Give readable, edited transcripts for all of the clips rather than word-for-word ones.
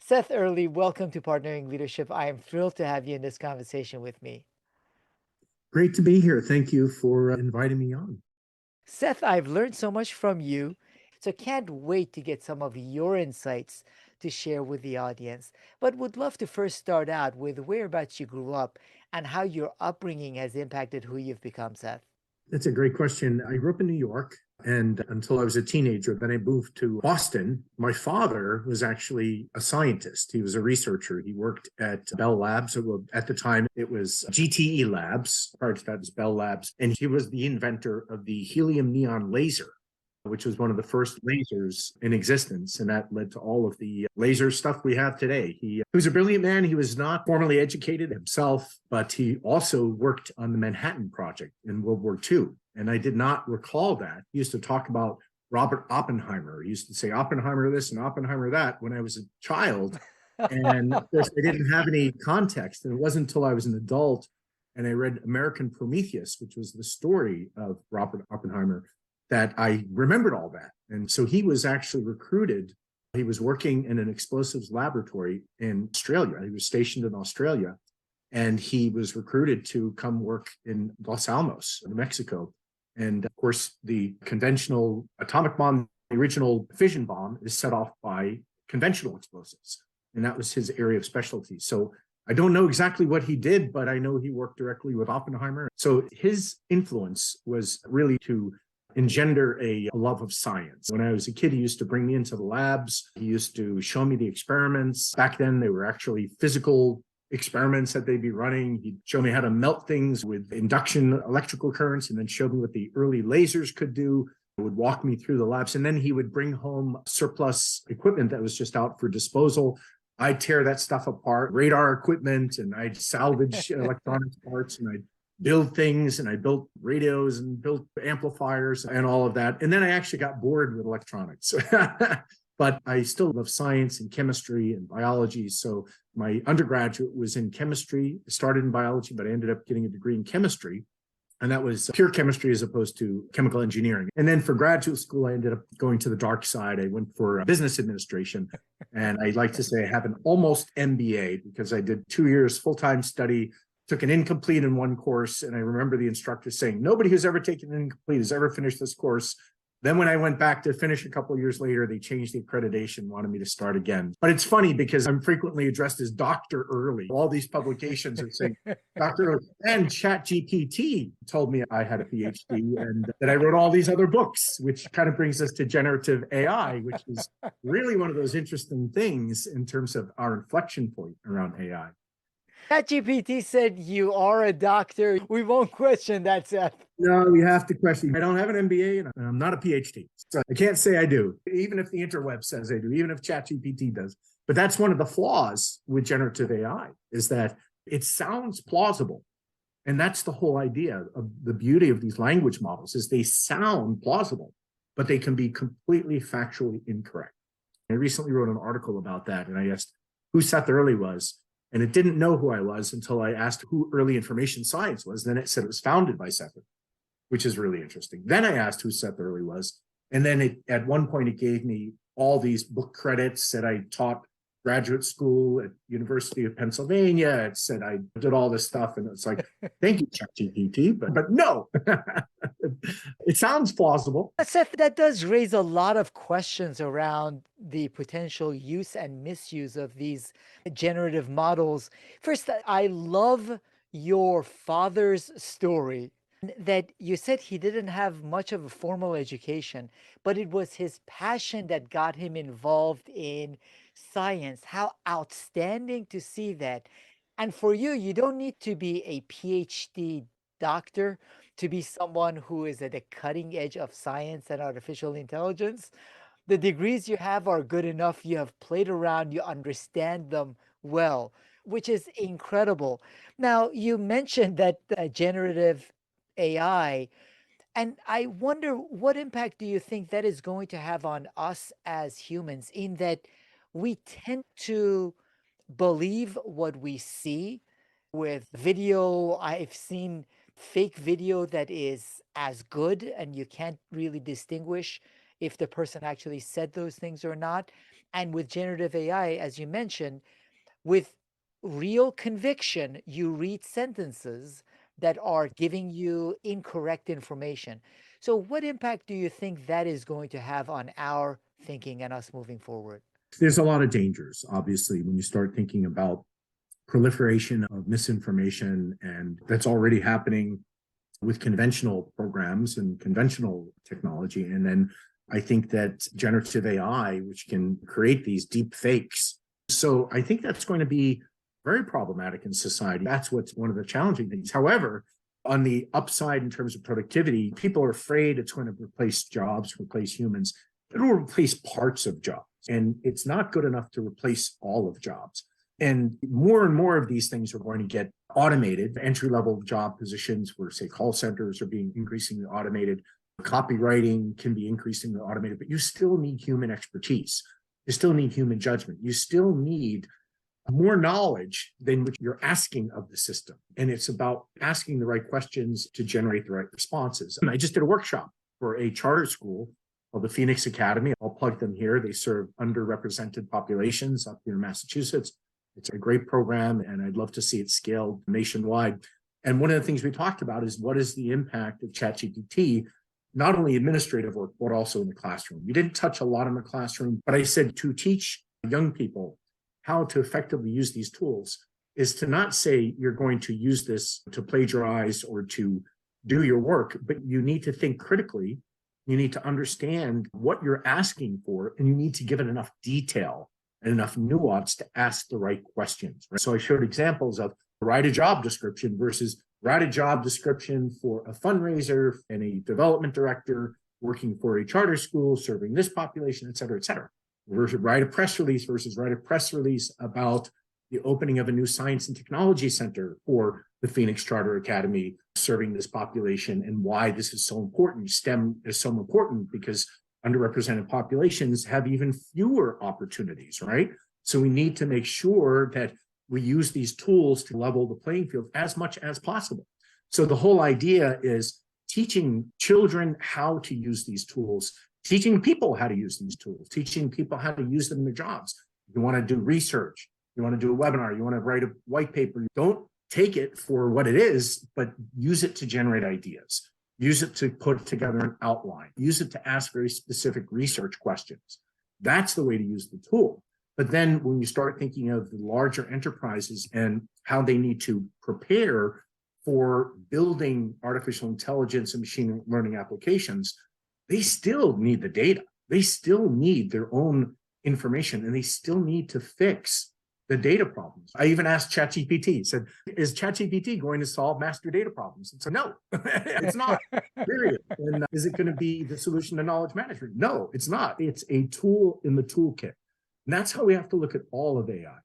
Seth Early, welcome to Partnering Leadership. I am thrilled to have you in this conversation with me. Great to be here. Thank you for inviting me on. Seth, I've learned so much from you, so can't wait to get some of your insights to share with the audience. But would love to first start out with whereabouts you grew up and how your upbringing has impacted who you've become, Seth. That's a great question. I grew up in New York, and until I was a teenager, then I moved to Boston. My father was actually a scientist. He was a researcher. He worked at Bell Labs. At the time, it was GTE Labs. Prior to that, it was Bell Labs. And he was the inventor of the helium neon laser, which was one of the first lasers in existence. And that led to all of the laser stuff we have today. He was a brilliant man. He was not formally educated himself, but he also worked on the Manhattan Project in World War II. And I did not recall that. He used to talk about Robert Oppenheimer. He used to say Oppenheimer this and Oppenheimer that when I was a child. And of course, I didn't have any context. And it wasn't until I was an adult and I read American Prometheus, which was the story of Robert Oppenheimer, that I remembered all that. And so he was actually recruited. He was working in an explosives laboratory in Australia. He was stationed in Australia, and he was recruited to come work in Los Alamos, New Mexico. And of course, the conventional atomic bomb, the original fission bomb, is set off by conventional explosives. And that was his area of specialty. So I don't know exactly what he did, but I know he worked directly with Oppenheimer. So his influence was really to engender a love of science. When I was a kid, he used to bring me into the labs. He used to show me the experiments. Back then, they were actually physical experiments that they'd be running. He'd show me how to melt things with induction electrical currents, and then show me what the early lasers could do. He would walk me through the labs, and then he would bring home surplus equipment that was just out for disposal. I'd tear that stuff apart, radar equipment, and I'd salvage electronics parts, and I'd build things, and I built radios and built amplifiers and all of that. And then I actually got bored with electronics. But I still love science and chemistry and biology. So my undergraduate was in chemistry, started in biology, but I ended up getting a degree in chemistry. And that was pure chemistry as opposed to chemical engineering. And then for graduate school, I ended up going to the dark side. I went for business administration. And I like to say I have an almost MBA because I did 2 years full-time study, took an incomplete in one course. And I remember the instructor saying, nobody who's ever taken an incomplete has ever finished this course. Then when I went back to finish a couple of years later, they changed the accreditation, wanted me to start again. But it's funny because I'm frequently addressed as Dr. Early. All these publications are saying Dr. Early. And ChatGPT told me I had a PhD and that I wrote all these other books, which kind of brings us to generative AI, which is really one of those interesting things in terms of our inflection point around AI. ChatGPT said you are a doctor. We won't question that, Seth. No, we have to question. I don't have an MBA and I'm not a PhD. So I can't say I do, even if the interweb says I do, even if ChatGPT does. But that's one of the flaws with generative AI is that it sounds plausible. And that's the whole idea of the beauty of these language models is they sound plausible, but they can be completely factually incorrect. I recently wrote an article about that, and I asked who Seth Early was. And it didn't know who I was until I asked who early information science was. Then it said it was founded by Seth, which is really interesting. Then I asked who Seth Early was. And then at one point, it gave me all these book credits that I taught graduate school at University of Pennsylvania. It said I did all this stuff. And it's like, thank you, ChatGPT. But no, it sounds plausible. Seth, that does raise a lot of questions around the potential use and misuse of these generative models. First, I love your father's story that you said he didn't have much of a formal education, but it was his passion that got him involved in science. How outstanding to see that. And for you, you don't need to be a PhD doctor to be someone who is at the cutting edge of science and artificial intelligence. The degrees you have are good enough. You have played around, you understand them well, which is incredible. Now, you mentioned that generative AI, and I wonder what impact do you think that is going to have on us as humans, in that we tend to believe what we see with video. I've seen fake video that is as good, and you can't really distinguish if the person actually said those things or not. And with generative AI, as you mentioned, with real conviction, you read sentences that are giving you incorrect information. So, what impact do you think that is going to have on our thinking and us moving forward? There's a lot of dangers, obviously, when you start thinking about proliferation of misinformation, and that's already happening with conventional programs and conventional technology. And then I think that generative AI, which can create these deep fakes. So I think that's going to be very problematic in society. That's what's one of the challenging things. However, on the upside, in terms of productivity, people are afraid it's going to replace jobs, replace humans. It'll replace parts of jobs. And it's not good enough to replace all of jobs. And more of these things are going to get automated. Entry level job positions where, say, call centers are being increasingly automated. Copywriting can be increasingly automated, but you still need human expertise. You still need human judgment. You still need more knowledge than what you're asking of the system. And it's about asking the right questions to generate the right responses. And I just did a workshop for a charter school called the Phoenix Academy. I'll plug them here. They serve underrepresented populations up here in Massachusetts. It's a great program, and I'd love to see it scaled nationwide. And one of the things we talked about is what is the impact of ChatGPT, not only administrative work, but also in the classroom. We didn't touch a lot in the classroom, but I said to teach young people how to effectively use these tools is to not say you're going to use this to plagiarize or to do your work, but you need to think critically. You need to understand what you're asking for, and you need to give it enough detail and enough nuance to ask the right questions. Right? So I showed examples of write a job description versus write a job description for a fundraiser and a development director working for a charter school serving this population, et cetera, et cetera. Versus write a press release versus write a press release about the opening of a new science and technology center for the Phoenix Charter Academy serving this population and why this is so important. STEM is so important because underrepresented populations have even fewer opportunities, right? So we need to make sure that we use these tools to level the playing field as much as possible. So the whole idea is teaching children how to use these tools, teaching people how to use these tools, teaching people how to use them in their jobs. You want to do research, you want to do a webinar, you want to write a white paper, don't take it for what it is, but use it to generate ideas. Use it to put together an outline. Use it to ask very specific research questions. That's the way to use the tool. But then when you start thinking of the larger enterprises and how they need to prepare for building artificial intelligence and machine learning applications, they still need the data. They still need their own information, and they still need to fix the data problems. I even asked ChatGPT, said, is ChatGPT going to solve master data problems? And so, no, it's not, period. And is it going to be the solution to knowledge management? No, it's not. It's a tool in the toolkit. And that's how we have to look at all of AI.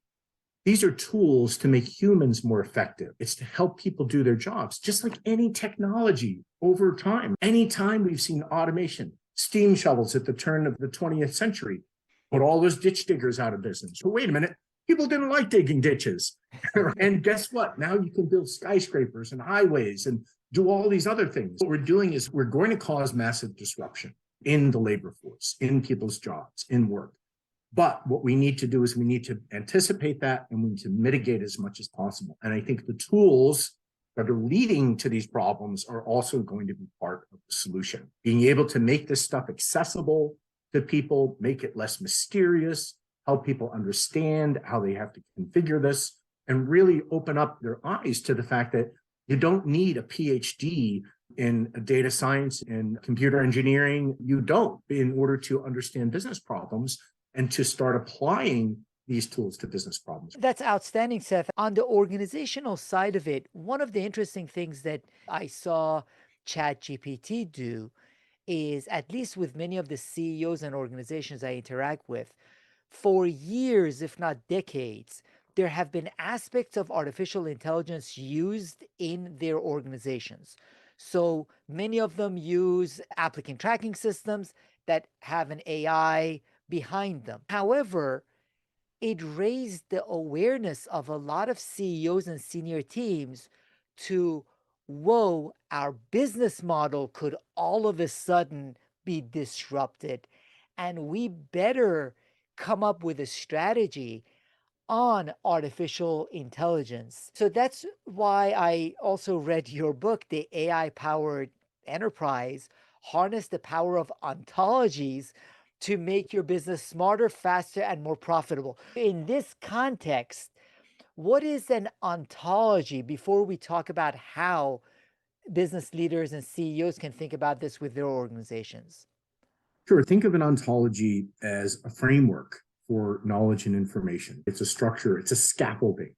These are tools to make humans more effective. It's to help people do their jobs, just like any technology over time. Anytime we've seen automation, steam shovels at the turn of the 20th century, put all those ditch diggers out of business. But wait a minute, people didn't like digging ditches. And guess what? Now you can build skyscrapers and highways and do all these other things. What we're doing is we're going to cause massive disruption in the labor force, in people's jobs, in work. But what we need to do is we need to anticipate that, and we need to mitigate as much as possible. And I think the tools that are leading to these problems are also going to be part of the solution. Being able to make this stuff accessible to people, make it less mysterious, help people understand how they have to configure this, and really open up their eyes to the fact that you don't need a PhD in data science and computer engineering. You don't, in order to understand business problems and to start applying these tools to business problems. That's outstanding, Seth. On the organizational side of it, one of the interesting things that I saw ChatGPT do is, at least with many of the CEOs and organizations I interact with, for years, if not decades, there have been aspects of artificial intelligence used in their organizations. So many of them use applicant tracking systems that have an AI behind them. However, it raised the awareness of a lot of CEOs and senior teams to, whoa, our business model could all of a sudden be disrupted. And we better come up with a strategy on artificial intelligence. So that's why I also read your book, The AI Powered Enterprise: Harness the Power of Ontologies to Make Your Business Smarter, Faster, and More Profitable. In this context, what is an ontology before we talk about how business leaders and CEOs can think about this with their organizations? Sure. Think of an ontology as a framework for knowledge and information. It's a structure, it's a scaffolding,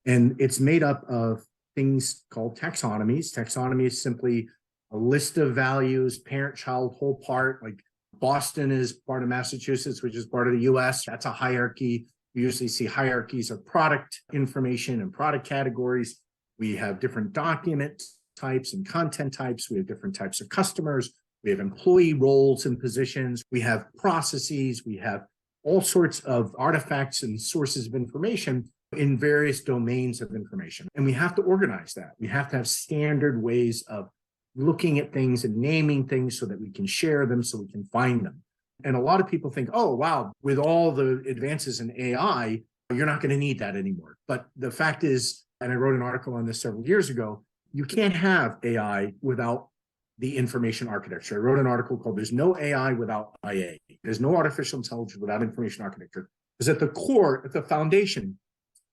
and it's made up of things called taxonomies. Taxonomy is simply a list of values, parent, child, whole part. Like Boston is part of Massachusetts, which is part of the US. That's a hierarchy. We usually see hierarchies of product information and product categories. We have different document types and content types. We have different types of customers. We have employee roles and positions. We have processes. We have all sorts of artifacts and sources of information in various domains of information. And we have to organize that. We have to have standard ways of looking at things and naming things so that we can share them, so we can find them. And a lot of people think, oh, wow, with all the advances in AI, you're not going to need that anymore. But the fact is, and I wrote an article on this several years ago, you can't have AI without the information architecture. I wrote an article called There's No AI Without IA. There's no artificial intelligence without information architecture. Because at the core, at the foundation,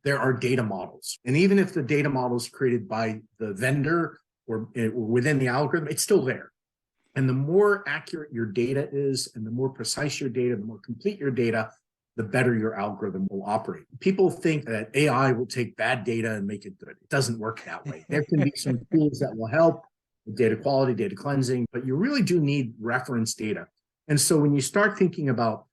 there are data models. And even if the data model is created by the vendor or within the algorithm, it's still there. And the more accurate your data is, and the more precise your data, the more complete your data, the better your algorithm will operate. People think that AI will take bad data and make it good. It doesn't work that way. There can be some tools that will help with data quality, data cleansing, but you really do need reference data. And so when you start thinking about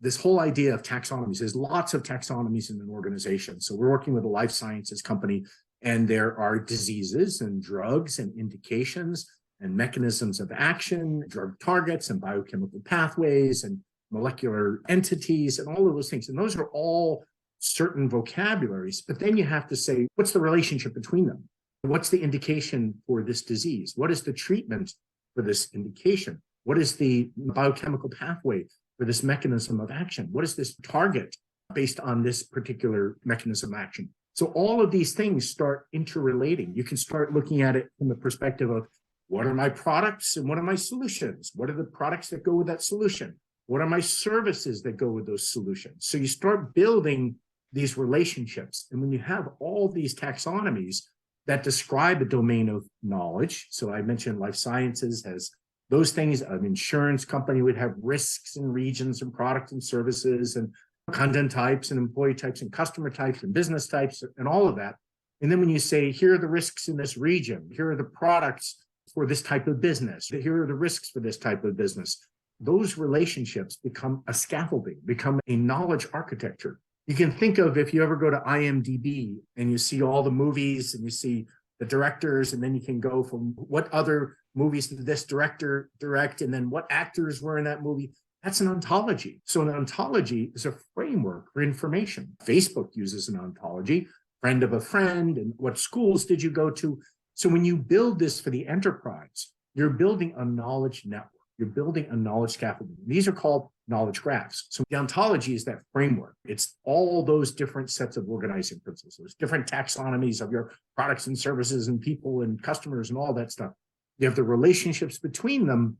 this whole idea of taxonomies, there's lots of taxonomies in an organization. So we're working with a life sciences company, and there are diseases and drugs and indications and mechanisms of action, drug targets and biochemical pathways and molecular entities and all of those things. And those are all certain vocabularies. But then you have to say, what's the relationship between them? What's the indication for this disease? What is the treatment for this indication? What is the biochemical pathway for this mechanism of action? What is this target based on this particular mechanism of action? So all of these things start interrelating. You can start looking at it from the perspective of, what are my products and what are my solutions? What are the products that go with that solution? What are my services that go with those solutions? So you start building these relationships. And when you have all these taxonomies that describe a domain of knowledge, so I mentioned life sciences has those things, an insurance company would have risks and regions and products and services and content types and employee types and customer types and business types and all of that. And then when you say, here are the risks in this region, here are the products for this type of business, here are the risks for this type of business, those relationships become a scaffolding, become a knowledge architecture. You can think of, if you ever go to IMDb and you see all the movies and you see the directors, and then you can go from what other movies did this director direct, and then what actors were in that movie. That's an ontology. So an ontology is a framework for information. Facebook uses an ontology, friend of a friend, and what schools did you go to? So when you build this for the enterprise, you're building a knowledge network. You're building a knowledge scaffolding. These are called knowledge graphs. So the ontology is that framework. It's all those different sets of organizing principles, those different taxonomies of your products and services and people and customers and all that stuff. You have the relationships between them.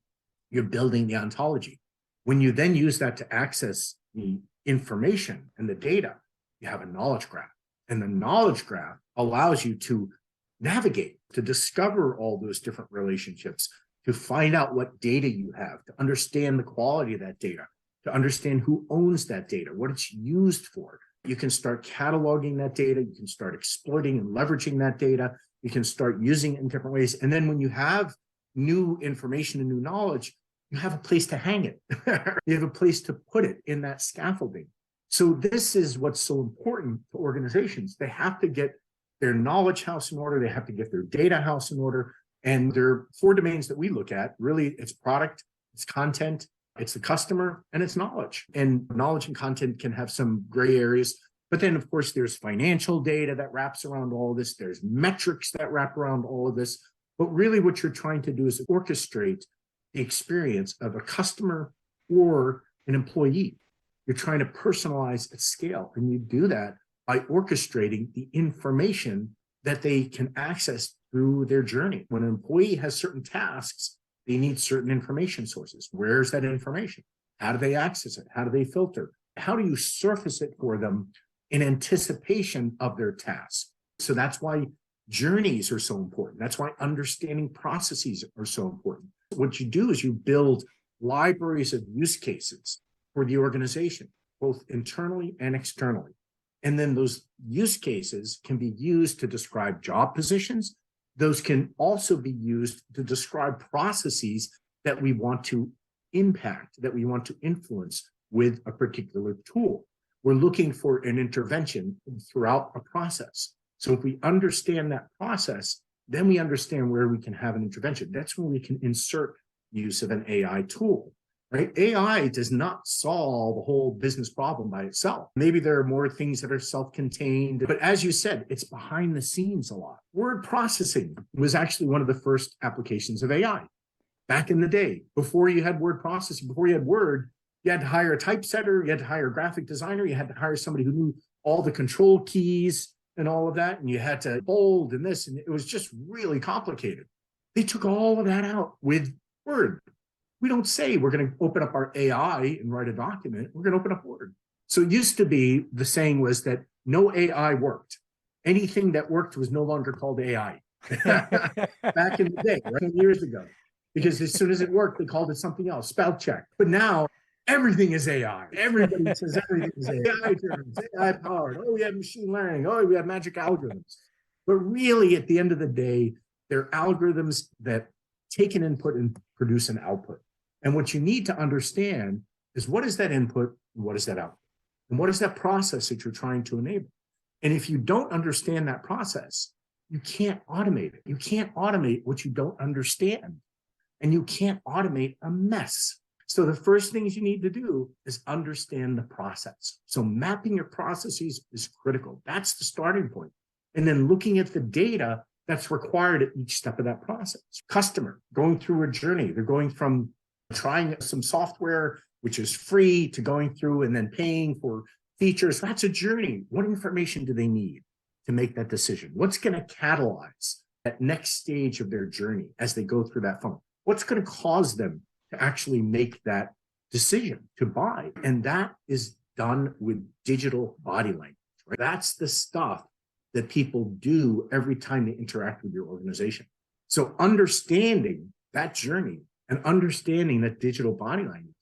You're building the ontology. When you then use that to access the information and the data, you have a knowledge graph. And the knowledge graph allows you to navigate, to discover all those different relationships, to find out what data you have, to understand the quality of that data, to understand who owns that data, what it's used for. You can start cataloging that data. You can start exploiting and leveraging that data. You can start using it in different ways. And then when you have new information and new knowledge, you have a place to hang it. You have a place to put it in that scaffolding. So this is what's so important to organizations. They have to get their knowledge house in order. They have to get their data house in order. And there are four domains that we look at. Really, it's product, it's content, it's the customer, and it's knowledge. And knowledge and content can have some gray areas. But then, of course, there's financial data that wraps around all of this. There's metrics that wrap around all of this. But really what you're trying to do is orchestrate the experience of a customer or an employee. You're trying to personalize at scale. And you do that by orchestrating the information that they can access through their journey. When an employee has certain tasks, they need certain information sources. Where's that information? How do they access it? How do they filter? How do you surface it for them in anticipation of their task? So that's why journeys are so important. That's why understanding processes are so important. What you do is you build libraries of use cases for the organization, both internally and externally. And then those use cases can be used to describe job positions. Those can also be used to describe processes that we want to impact, that we want to influence with a particular tool. We're looking for an intervention throughout a process. So if we understand that process, then we understand where we can have an intervention. That's when we can insert use of an AI tool, right? AI does not solve a whole business problem by itself. Maybe there are more things that are self-contained, but as you said, it's behind the scenes a lot. Word processing was actually one of the first applications of AI. Back in the day, before you had word processing, before you had Word, you had to hire a typesetter, you had to hire a graphic designer, you had to hire somebody who knew all the control keys and all of that, and you had to bold and this, and it was just really complicated. They took all of that out with Word. We don't say we're going to open up our AI and write a document. We're going to open up Word. So it used to be, the saying was that no AI worked. Anything that worked was no longer called AI. Back in the day, right? 10 years ago. Because as soon as it worked, they called it something else, spell check. But now everything is AI. Everybody says everything is AI terms, AI powered. Oh, we have machine learning. Oh, we have magic algorithms. But really, at the end of the day, they're algorithms that take an input and produce an output. And what you need to understand is, what is that input and what is that output? And what is that process that you're trying to enable? And if you don't understand that process, you can't automate it. You can't automate what you don't understand. And you can't automate a mess. So the first things you need to do is understand the process. So mapping your processes is critical. That's the starting point. And then looking at the data that's required at each step of that process. Customer going through a journey. They're going from trying some software, which is free, to going through and then paying for features. That's a journey. What information do they need to make that decision? What's going to catalyze that next stage of their journey as they go through that funnel? What's going to cause them to actually make that decision to buy? And that is done with digital body language, right? That's the stuff that people do every time they interact with your organization. So understanding that journey and understanding that digital body language,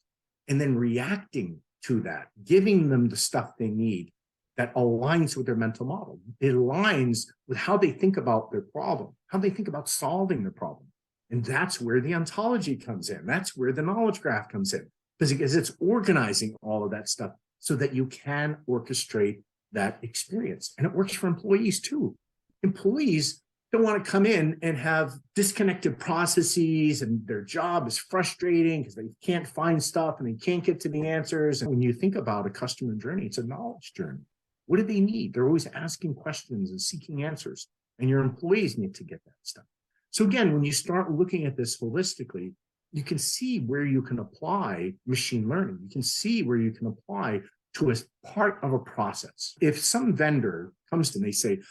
and then reacting to that, giving them the stuff they need that aligns with their mental model. It aligns with how they think about their problem, how they think about solving their problem. And that's where the ontology comes in. That's where the knowledge graph comes in, because it's organizing all of that stuff so that you can orchestrate that experience. And it works for employees too. Employees don't want to come in and have disconnected processes, and their job is frustrating because they can't find stuff and they can't get to the answers. And when you think about a customer journey, it's a knowledge journey. What do they need? They're always asking questions and seeking answers, and your employees need to get that stuff. So again, when you start looking at this holistically, you can see where you can apply machine learning. You can see where you can apply to a part of a process. If some vendor comes to me and they say,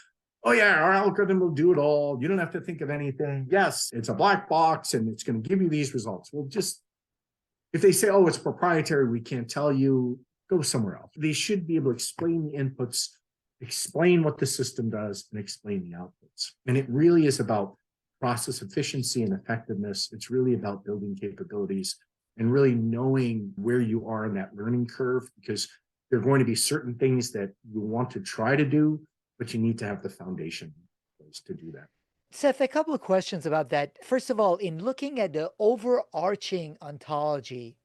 oh yeah, our algorithm will do it all. You don't have to think of anything. Yes, it's a black box and it's going to give you these results. Well, just, if they say, oh, it's proprietary, we can't tell you, go somewhere else. They should be able to explain the inputs, explain what the system does, and explain the outputs. And it really is about process efficiency and effectiveness. It's really about building capabilities and really knowing where you are in that learning curve, because there are going to be certain things that you want to try to do, but you need to have the foundation to do that. Seth, a couple of questions about that. First of all, in looking at the overarching ontology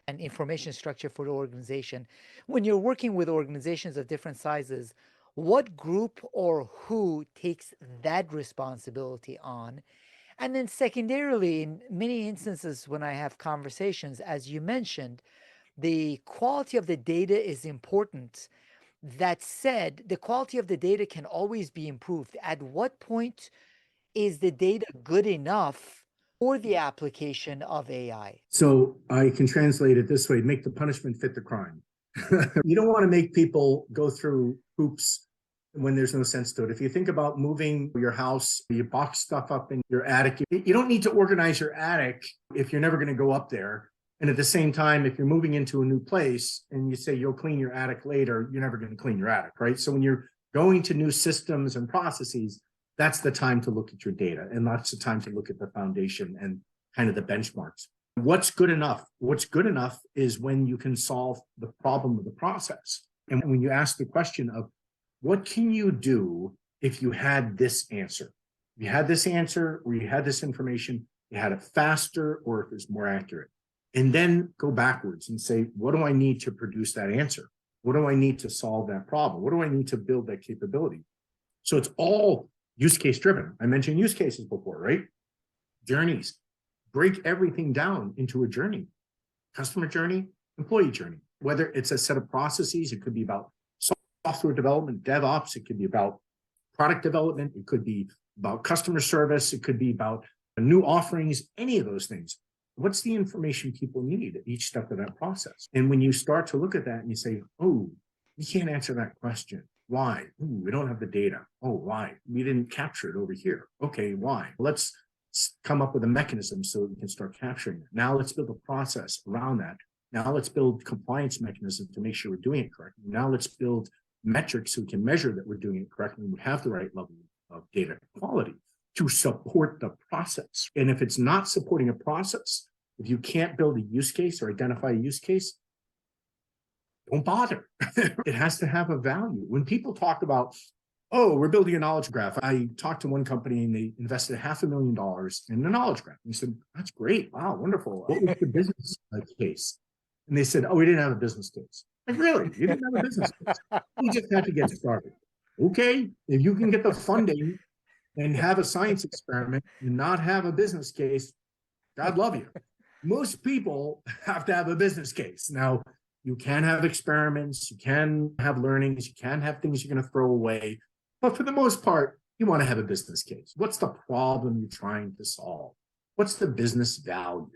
and information structure for the organization, when you're working with organizations of different sizes, what group or who takes that responsibility on? And then secondarily, in many instances when I have conversations, as you mentioned, the quality of the data is important. That said, the quality of the data can always be improved. At what point is the data good enough for the application of AI? So I can translate it this way: make the punishment fit the crime. You don't want to make people go through hoops when there's no sense to it. If you think about moving your house, you box stuff up in your attic. You don't need to organize your attic if you're never going to go up there. And at the same time, if you're moving into a new place and you say you'll clean your attic later, you're never going to clean your attic, right? So when you're going to new systems and processes, that's the time to look at your data, and that's the time to look at the foundation and kind of the benchmarks. What's good enough? What's good enough is when you can solve the problem of the process. And when you ask the question of what can you do if you had this answer? If you had this answer, or you had this information, you had it faster, or if it's more accurate. And then go backwards and say, what do I need to produce that answer? What do I need to solve that problem? What do I need to build that capability? So it's all use case driven. I mentioned use cases before, right? Journeys. Break everything down into a journey: customer journey, employee journey. Whether it's a set of processes, it could be about software development, DevOps, it could be about product development, it could be about customer service, it could be about new offerings, any of those things. What's the information people need at each step of that process? And when you start to look at that and you say, oh, we can't answer that question. Why? Ooh, we don't have the data. Oh, why? We didn't capture it over here. Okay, why? Let's come up with a mechanism so we can start capturing it. Now let's build a process around that. Now let's build compliance mechanisms to make sure we're doing it correctly. Now let's build metrics so we can measure that we're doing it correctly and we have the right level of data quality to support the process. And if it's not supporting a process, if you can't build a use case or identify a use case, don't bother. It has to have a value. When people talk about, oh, we're building a knowledge graph. I talked to one company and they invested $500,000 in a knowledge graph. And he said, that's great. Wow, wonderful. What was the business case? And they said, oh, we didn't have a business case. Like, really? You didn't have a business case? We just had to get started. Okay, if you can get the funding and have a science experiment and not have a business case, God love you. Most people have to have a business case. Now, you can have experiments, you can have learnings, you can have things you're going to throw away. But for the most part, you want to have a business case. What's the problem you're trying to solve? What's the business value?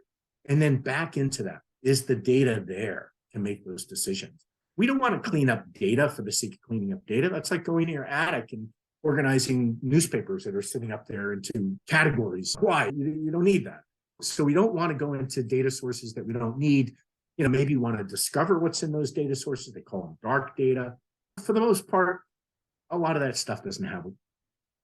And then back into that. Is the data there to make those decisions? We don't want to clean up data for the sake of cleaning up data. That's like going to your attic and organizing newspapers that are sitting up there into categories. Why? You don't need that. So we don't want to go into data sources that we don't need. Maybe you want to discover what's in those data sources. They call them dark data. For the most part, a lot of that stuff doesn't have a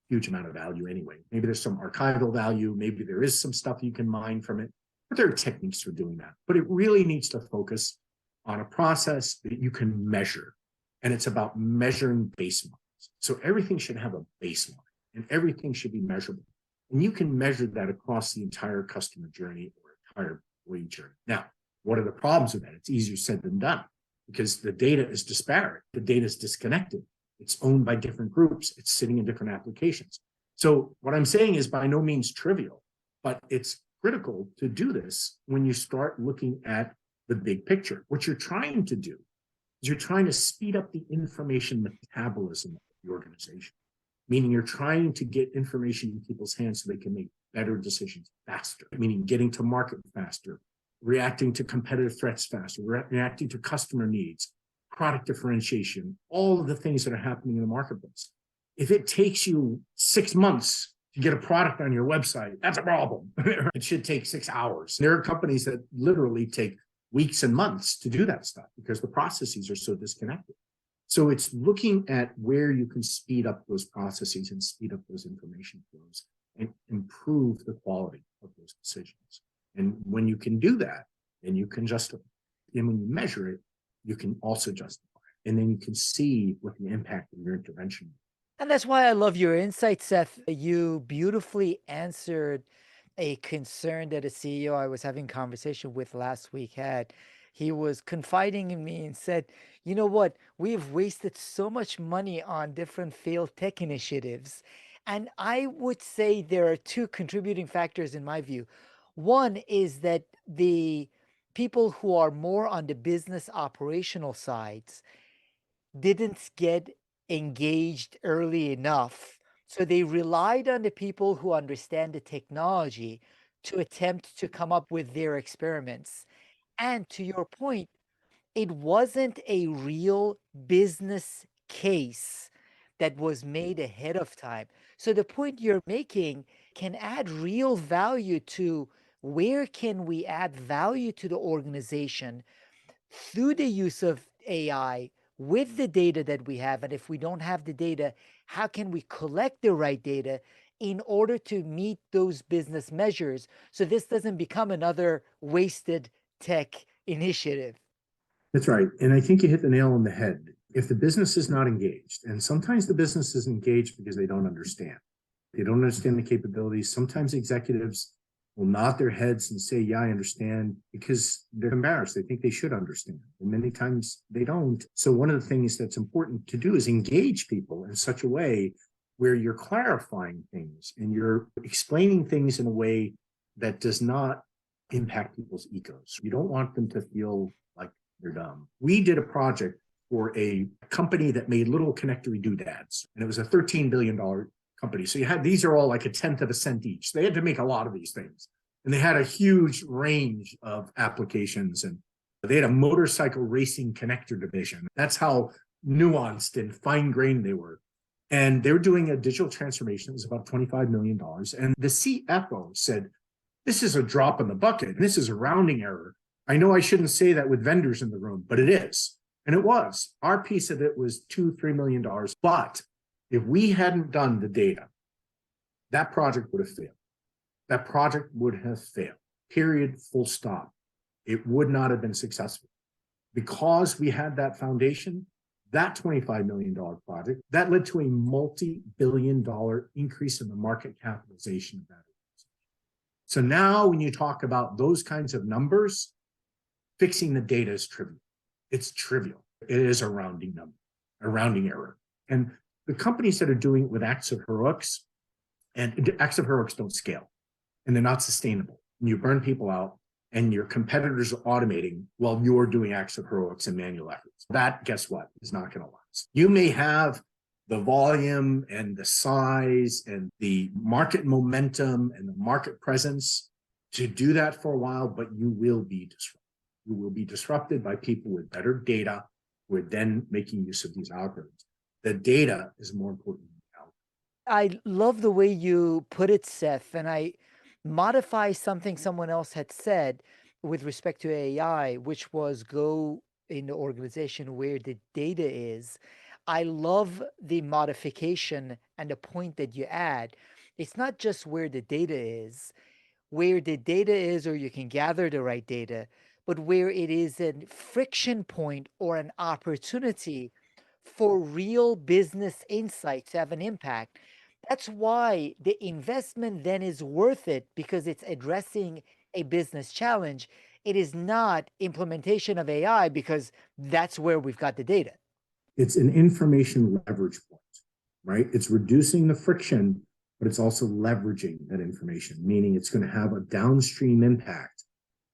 huge amount of value anyway. Maybe there's some archival value. Maybe there is some stuff you can mine from it. But there are techniques for doing that. But it really needs to focus on a process that you can measure. And it's about measuring baselines. So everything should have a baseline and everything should be measurable. And you can measure that across the entire customer journey or entire employee journey. Now, what are the problems with that? It's easier said than done because the data is disparate. The data is disconnected. It's owned by different groups. It's sitting in different applications. So what I'm saying is by no means trivial, but it's critical to do this when you start looking at the big picture. What you're trying to do is you're trying to speed up the information metabolism of the organization, meaning you're trying to get information in people's hands so they can make better decisions faster, meaning getting to market faster, reacting to competitive threats faster, reacting to customer needs, product differentiation, all of the things that are happening in the marketplace. If it takes you 6 months to get a product on your website, that's a problem. It should take 6 hours. There are companies that literally take weeks and months to do that stuff because the processes are so disconnected. So it's looking at where you can speed up those processes and speed up those information flows and improve the quality of those decisions. And when you can do that, then you can justify it. And when you measure it, you can also justify it. And then you can see what the impact of your intervention is. And that's why I love your insight, Seth. You beautifully answered a concern that a CEO I was having conversation with last week had. He was confiding in me and said, you know what? We've wasted so much money on different failed tech initiatives. And I would say there are two contributing factors in my view. One is that the people who are more on the business operational sides didn't get engaged early enough. So they relied on the people who understand the technology to attempt to come up with their experiments. And to your point, it wasn't a real business case that was made ahead of time. So the point you're making can add real value to where can we add value to the organization through the use of AI with the data that we have. And if we don't have the data, how can we collect the right data in order to meet those business measures so this doesn't become another wasted tech initiative? That's right. And I think you hit the nail on the head. If the business is not engaged, and sometimes the business is engaged because they don't understand. They don't understand the capabilities. Sometimes executives will nod their heads and say, yeah, I understand, because they're embarrassed. They think they should understand. And many times they don't. So one of the things that's important to do is engage people in such a way where you're clarifying things and you're explaining things in a way that does not impact people's egos. You don't want them to feel like they're dumb. We did a project for a company that made little connectory doodads, and it was a $13 billion company. So you had, these are all like a tenth of a cent each. They had to make a lot of these things. And they had a huge range of applications. And they had a motorcycle racing connector division. That's how nuanced and fine-grained they were. And they were doing a digital transformation. It was about $25 million. And the CFO said, this is a drop in the bucket. This is a rounding error. I know I shouldn't say that with vendors in the room, but it is. And it was. Our piece of it was $2-3 million. But if we hadn't done the data, that project would have failed. That project would have failed. Period. Full stop. It would not have been successful. Because we had that foundation, that $25 million project, that led to a multi-billion-dollar increase in the market capitalization of that organization. So now when you talk about those kinds of numbers, fixing the data is trivial. It's trivial. It is a rounding number, a rounding error. And the companies that are doing it with acts of heroics, and acts of heroics don't scale, and they're not sustainable. And you burn people out, and your competitors are automating while you're doing acts of heroics and manual efforts. That, guess what, is not going to last. You may have the volume and the size and the market momentum and the market presence to do that for a while, but you will be disrupted. You will be disrupted by people with better data who are then making use of these algorithms. The data is more important than the algorithm. I love the way you put it, Seth, and I modify something someone else had said with respect to AI, which was go in the organization where the data is. I love the modification and the point that you add. It's not just where the data is, or you can gather the right data, but where it is a friction point or an opportunity for real business insight to have an impact. That's why the investment then is worth it because it's addressing a business challenge. It is not implementation of AI because that's where we've got the data. It's an information leverage point, right? It's reducing the friction, but it's also leveraging that information, meaning it's going to have a downstream impact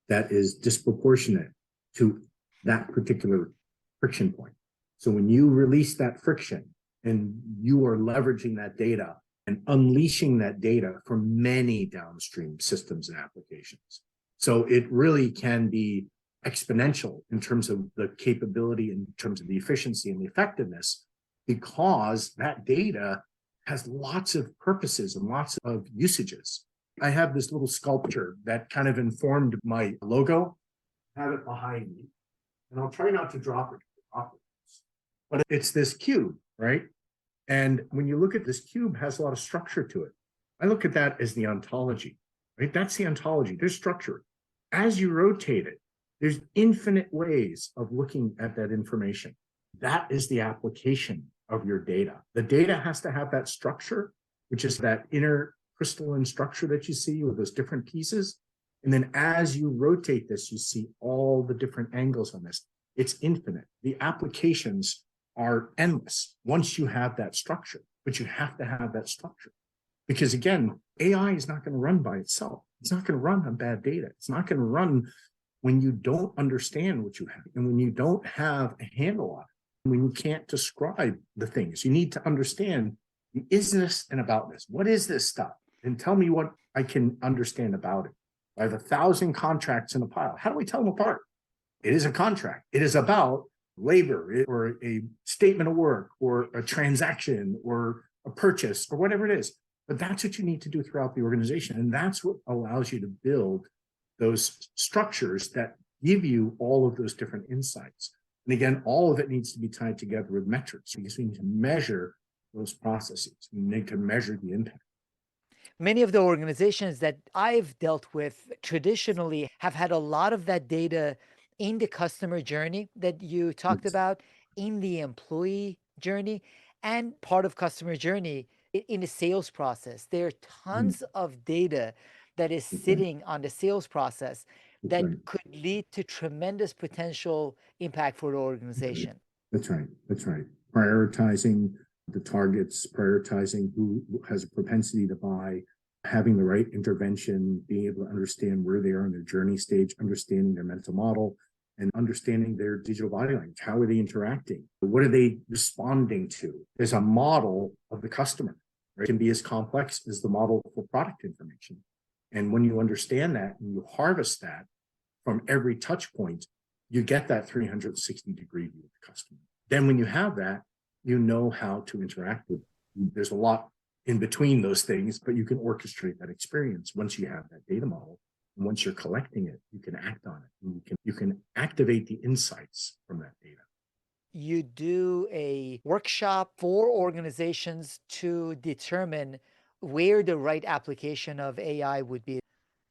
that is disproportionate to that particular friction point. So when you release that friction and you are leveraging that data and unleashing that data from many downstream systems and applications. So it really can be exponential in terms of the capability, in terms of the efficiency and the effectiveness, because that data has lots of purposes and lots of usages. I have this little sculpture that kind of informed my logo. I have it behind me, and I'll try not to drop it. But it's this cube, right? And when you look at this cube, it has a lot of structure to it. I look at that as the ontology, right? That's the ontology. There's structure. As you rotate it, there's infinite ways of looking at that information. That is the application of your data. The data has to have that structure, which is that inner crystalline structure that you see with those different pieces. And then as you rotate this, you see all the different angles on this. It's infinite. The applications are endless once you have that structure, but you have to have that structure. Because again, AI is not going to run by itself. It's not going to run on bad data. It's not going to run when you don't understand what you have and when you don't have a handle on it, when you can't describe the things. You need to understand the isness and aboutness. What is this stuff? And tell me what I can understand about it. I have 1,000 contracts in a pile. How do we tell them apart? It is a contract. It is about labor or a statement of work or a transaction or a purchase or whatever it is. But that's what you need to do throughout the organization. And that's what allows you to build those structures that give you all of those different insights. And again, all of it needs to be tied together with metrics because we need to measure those processes. We need to measure the impact. Many of the organizations that I've dealt with traditionally have had a lot of that data in the customer journey that you talked Yes. about, in the employee journey, and part of customer journey in the sales process. There are Mm, tons of data that is that's right. sitting on the sales process That's that right. could lead to tremendous potential impact for the That's right. organization. That's right. That's right. Prioritizing the targets, prioritizing who has a propensity to buy, having the right intervention, being able to understand where they are in their journey stage, understanding their mental model, and understanding their digital body language. How are they interacting? What are they responding to? There's a model of the customer. Right? It can be as complex as the model for product information. And when you understand that and you harvest that from every touch point, you get that 360-degree view of the customer. Then when you have that, you know how to interact with them. There's a lot in between those things, but you can orchestrate that experience once you have that data model. And once you're collecting it, you can act on it. And you can activate the insights from that data. You do a workshop for organizations to determine where the right application of AI would be.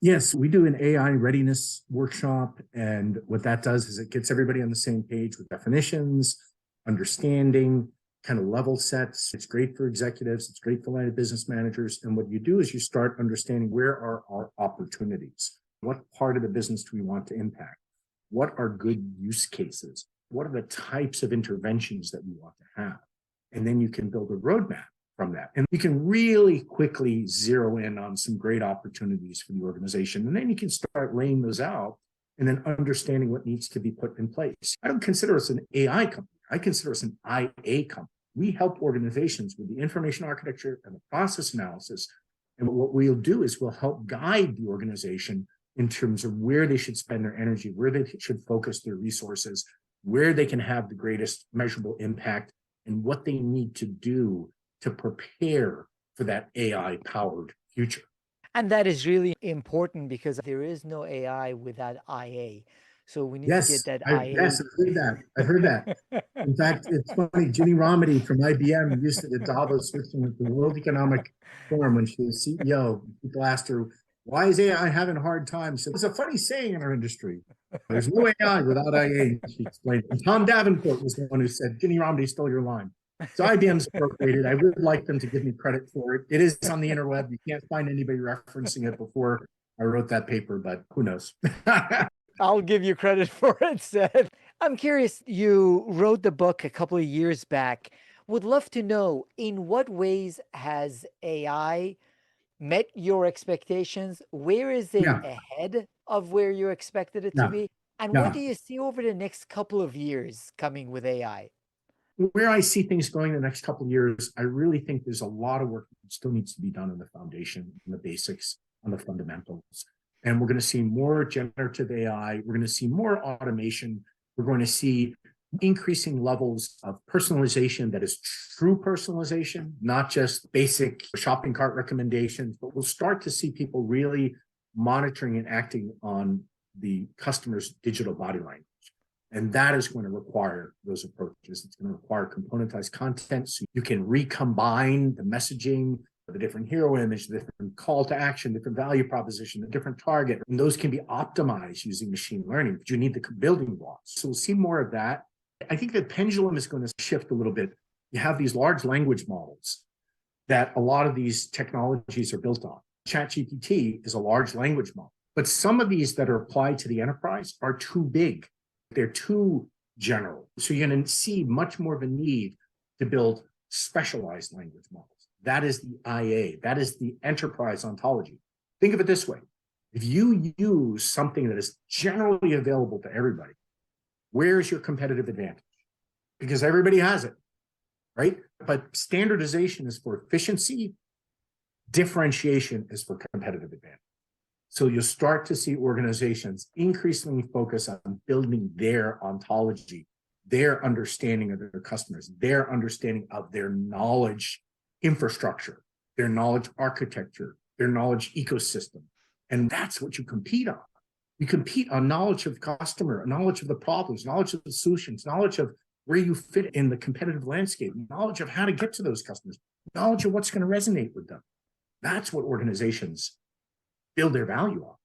Yes, we do an AI readiness workshop. And what that does is it gets everybody on the same page with definitions, understanding, kind of level sets. It's great for executives. It's great for line of business managers. And what you do is you start understanding where are our opportunities? What part of the business do we want to impact? What are good use cases? What are the types of interventions that we want to have? And then you can build a roadmap from that. And you can really quickly zero in on some great opportunities for the organization. And then you can start laying those out and then understanding what needs to be put in place. I don't consider us an AI company. I consider us an IA company. We help organizations with the information architecture and the process analysis. And what we'll do is we'll help guide the organization in terms of where they should spend their energy, where they should focus their resources, where they can have the greatest measurable impact, and what they need to do to prepare for that AI-powered future. And that is really important because there is no AI without IA. So we need to get Yes, that yes, I've heard that. I've heard that. IA. In fact, it's funny. Ginny Rometty from IBM used to at Davos, Switzerland, the World Economic Forum when she was CEO. People asked her, "Why is AI having a hard time?" She said, "There's a funny saying in our industry. There's no AI without IA." She explained. And Tom Davenport was the one who said, "Ginny Rometty stole your line." So IBM's appropriated. I would like them to give me credit for it. It is on the interweb. You can't find anybody referencing it before I wrote that paper, but who knows? I'll give you credit for it, Seth. I'm curious, you wrote the book a couple of years back. Would love to know, in what ways has AI met your expectations? Where is it Yeah, ahead of where you expected it to yeah, be? And what yeah. do you see over the next couple of years coming with AI? Where I see things going the next couple of years, I really think there's a lot of work that still needs to be done on the foundation, on the basics, on the fundamentals. And we're going to see more generative AI. We're going to see more automation. We're going to see increasing levels of personalization that is true personalization, not just basic shopping cart recommendations, but we'll start to see people really monitoring and acting on the customer's digital body language. And that is going to require those approaches. It's going to require componentized content so you can recombine the messaging, the different hero image, the different call to action, different value proposition, the different target. And those can be optimized using machine learning, but you need the building blocks. So we'll see more of that. I think the pendulum is going to shift a little bit. You have these large language models that a lot of these technologies are built on. ChatGPT is a large language model, but some of these that are applied to the enterprise are too big. They're too general. So you're going to see much more of a need to build specialized language models. That is the IA. That is the enterprise ontology. Think of it this way. If you use something that is generally available to everybody, where's your competitive advantage? Because everybody has it, right? But standardization is for efficiency. Differentiation is for competitive advantage. So you'll start to see organizations increasingly focus on building their ontology, their understanding of their customers, their understanding of their knowledge infrastructure, their knowledge architecture, their knowledge ecosystem. And that's what you compete on. You compete on knowledge of customer, knowledge of the problems, knowledge of the solutions, knowledge of where you fit in the competitive landscape, knowledge of how to get to those customers, knowledge of what's going to resonate with them. That's what organizations build their value on.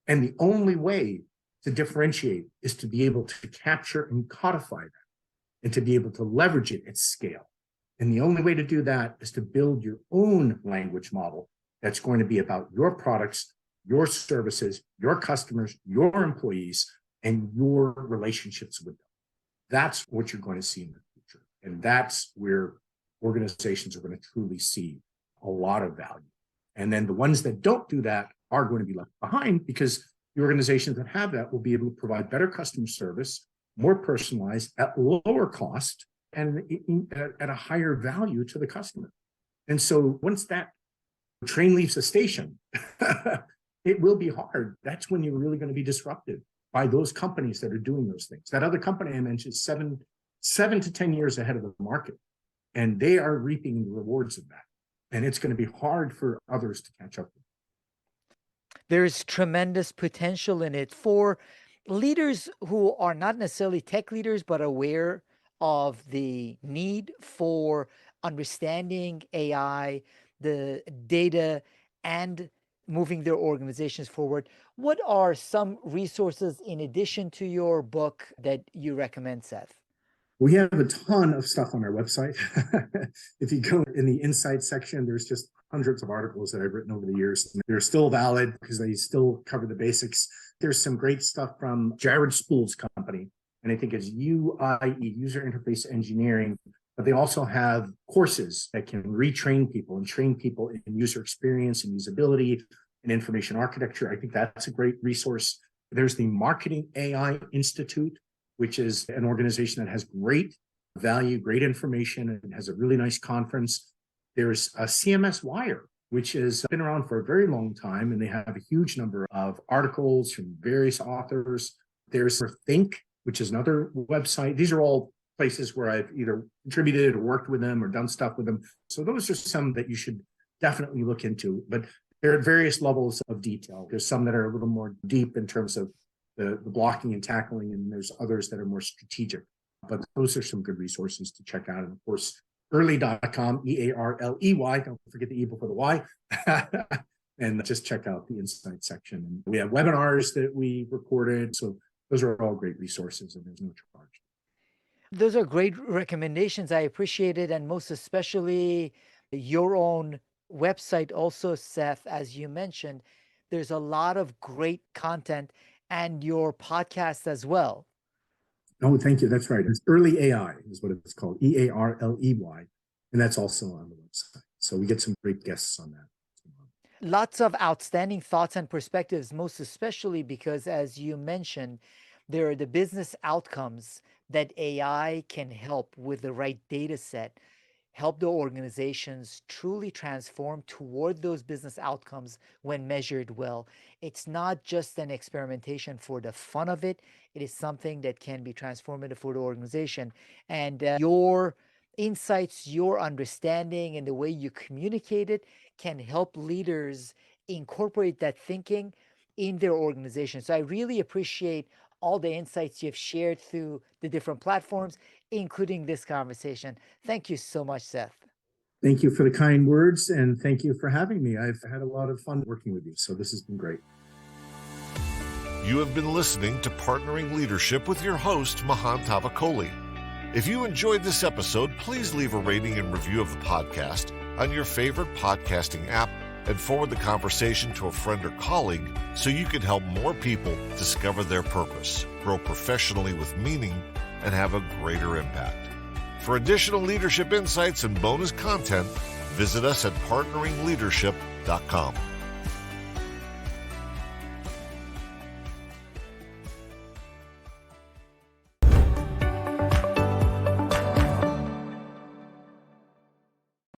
And the only way to differentiate is to be able to capture and codify that and to be able to leverage it at scale. And the only way to do that is to build your own language model that's going to be about your products, your services, your customers, your employees, and your relationships with them. That's what you're going to see in the future. And that's where organizations are going to truly see a lot of value. And then the ones that don't do that are going to be left behind, because the organizations that have that will be able to provide better customer service, more personalized, at lower cost, and at a higher value to the customer. And so once that train leaves the station, it will be hard. That's when you're really going to be disrupted by those companies that are doing those things. That other company I mentioned is seven to 10 years ahead of the market, and they are reaping the rewards of that. And it's going to be hard for others to catch up with. There's tremendous potential in it for leaders who are not necessarily tech leaders, but aware of the need for understanding AI, the data, and moving their organizations forward. What are some resources in addition to your book that you recommend, Seth? We have a ton of stuff on our website. If you go in the insight section, there's just hundreds of articles that I've written over the years. They're still valid because they still cover the basics. There's some great stuff from Jared Spool's company, and I think it's UIE, User Interface Engineering, but they also have courses that can retrain people and train people in user experience and usability and information architecture. I think that's a great resource. There's the Marketing AI Institute, which is an organization that has great value, great information, and has a really nice conference. There's a CMS Wire, which has been around for a very long time, and they have a huge number of articles from various authors. There's Think, which is another website. These are all places where I've either contributed or worked with them or done stuff with them. So those are some that you should definitely look into, but they're at various levels of detail. There's some that are a little more deep in terms of the blocking and tackling, and there's others that are more strategic. But those are some good resources to check out. And of course, early.com, EARLEY, don't forget the E before the Y, and just check out the insight section. And we have webinars that we recorded. So those are all great resources, and there's no charge. Those are great recommendations. I appreciate it. And most especially your own website also, Seth, as you mentioned, there's a lot of great content, and your podcast as well. Oh, thank you. That's right. It's Early AI is what it's called, EARLEY. And that's also on the website. So we get some great guests on that. Lots of outstanding thoughts and perspectives, most especially because, as you mentioned, there are the business outcomes that AI can help with the right data set, help the organizations truly transform toward those business outcomes when measured well. It's not just an experimentation for the fun of it. It is something that can be transformative for the organization. And your insights, your understanding, and the way you communicate it can help leaders incorporate that thinking in their organization. So I really appreciate all the insights you've shared through the different platforms, including this conversation. Thank you so much, Seth. Thank you for the kind words, and thank you for having me. I've had a lot of fun working with you, so this has been great. You have been listening to Partnering Leadership with your host, Mahan Tavakoli. If you enjoyed this episode, please leave a rating and review of the podcast on your favorite podcasting app and forward the conversation to a friend or colleague so you can help more people discover their purpose, grow professionally with meaning, and have a greater impact. For additional leadership insights and bonus content, visit us at partneringleadership.com.